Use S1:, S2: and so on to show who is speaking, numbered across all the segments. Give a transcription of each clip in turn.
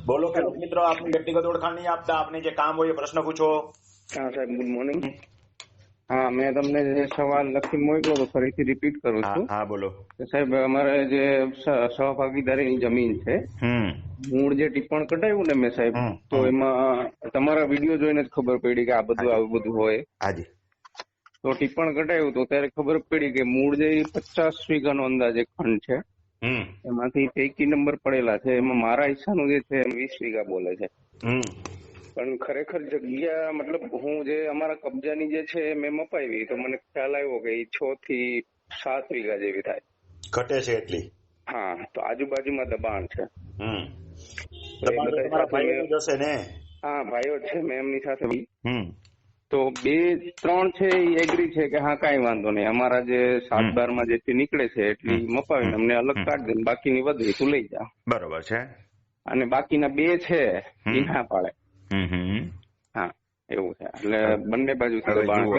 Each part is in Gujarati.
S1: બોલો ખેડૂત મિત્રો, આપની વ્યક્તિગત ઓળખાણ નહીં આપતા, આપને જે કામ હોય એ પ્રશ્ન પૂછો.
S2: હા સાહેબ, ગુડ મોર્નિંગ. હા, મેં તમને જે સવાલ લખી મોકલ્યો તો ફરીથી રિપીટ કરું છું.
S1: હા બોલો.
S2: કે સાહેબ, અમારે જે સહભાગીદારીની જમીન છે, મૂળ જે ટિપ્પણ કઢાવ્યું ને મેં સાહેબ, તો એમાં તમારા વિડીયો જોઈને જ ખબર પડી કે આ બધું આવું બધું હોય.
S1: હાજી.
S2: તો ટિપ્પણ કઢાવ્યું તો ત્યારે ખબર પડી કે મૂળ જે 50 વીઘાનો અંદાજે ખંડ છે, એમાંથી પૈકી નંબર પડેલા છે, એમાં મારા હિસ્સાનું જે છે 20 વીઘા બોલે છે. પણ ખરેખર જગ્યા મતલબ હું જે અમારા કબજાની જે છે મેં મપાવી તો મને ખ્યાલ આવ્યો કે 6 થી 7 વીઘા જેવી થાય.
S1: ઘટે છે એટલી?
S2: હા, તો આજુબાજુમાં દબાણ છે.
S1: તમારા ભાઈઓ જ હશે ને? હા,
S2: ભાઈઓ છે, મેં એમની સાથે. તો 2-3 છે એ એગ્રી છે કે હા કાંઈ વાંધો નહીં, અમારા જે 7-12 માં જેથી નીકળે છે એટલી મપાવીને અમને અલગ કાઢી દે, બાકીની વધુ તું લઈ જા.
S1: બરોબર છે.
S2: અને બાકીના 2 છે એ ના પાડે. હા, એવું છે. એટલે બંને બાજુ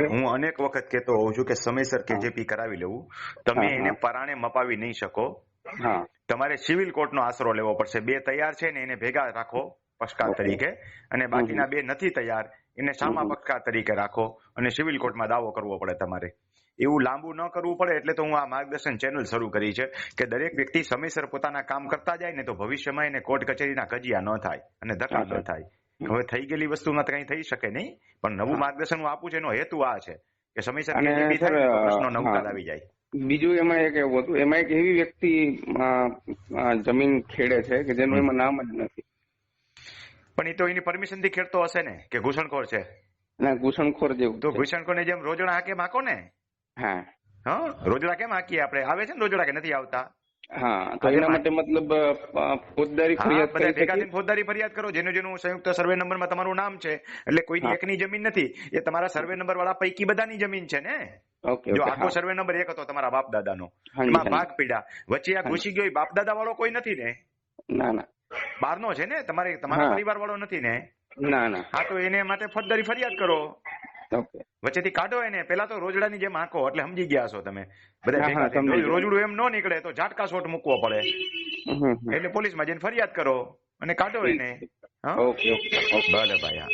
S1: હું અનેક વખત કહેતો હોઉં છું કે સમયસર કેજેપી કરાવી લેવું. તમે એને પરાણે મપાવી નહીં શકો. હા, તમારે સિવિલ કોર્ટનો આશરો લેવો પડશે. 2 તૈયાર છે ને એને ભેગા રાખો પક્ષકાર તરીકે, અને બાકીના 2 નથી તૈયાર એને સામા પક્ષકાર તરીકે રાખો અને સિવિલ કોર્ટમાં દાવો કરવો પડે તમારે. એવું લાંબુ ન કરવું પડે એટલે તો હું આ માર્ગદર્શન ચેનલ શરૂ કરી છે કે દરેક વ્યક્તિ સમયસર પોતાના કામ કરતા જાય ને તો ભવિષ્યમાં એને કોર્ટ કચેરીના કજિયા ન થાય અને ધક્કા ન થાય. હવે થઈ ગયેલી વસ્તુમાં કઈ થઈ શકે નહીં, પણ નવું માર્ગદર્શન હું આપું છું એનો હેતુ આ છે કે સમયસર કેજેપી થાય તો પ્રશ્નો નવ ઉકેલ આવી જાય.
S2: બીજું એમાં એક એવું હતું, એમાં એક એવી વ્યક્તિ જમીન ખેડે છે કે જેનું એમાં નામ જ નથી.
S1: પણ એ તો એની પરમિશન થી ખેડતો હશે ને કે ઘૂસણખોર છે?
S2: ના, ઘૂસણખોર જેવું.
S1: તો ઘૂસણખોર ને જેમ રોજડા હાકે માકો ને. હા, રોજડા કેમ હાકીએ આપણે? આવે છે ને રોજડા કે નથી આવતા?
S2: હા, તો એના માટે મતલબ ફોજદારી ફરિયાદ કરી
S1: ભેગા થઈને ફોજદારી ફરિયાદ કરો. જેનું સંયુક્ત સર્વે નંબરમાં તમારું નામ છે, એટલે કોઈની એકની જમીન નથી, એ તમારા સર્વે નંબર વાળા પૈકી બધાની જમીન છે ને. જો આખો સર્વે નંબર 1 હતો તમારા બાપ દાદાનો, એમાં ભાગ પીડા વચ્ચે આ ઘૂસી ગયો બાપ દાદા વાળો કોઈ નથી ને?
S2: ના ના,
S1: બહારનો છે ને, તમારા પરિવાર વાળો નથી ને?
S2: ના ના.
S1: હા, તો એને માટે ફોજદારી ફરિયાદ કરો. વચ્ચેથી કાઢો એને. પેલા તો રોજડાની જેમ આંકો, એટલે સમજી ગયા છો તમે બધા. રોજડું એમ ન નીકળે તો ઝાટકા શોટ મૂકવો પડે, એટલે પોલીસમાં જઈને ફરિયાદ કરો અને કાઢો એને. ભલે ભાઈ. હા.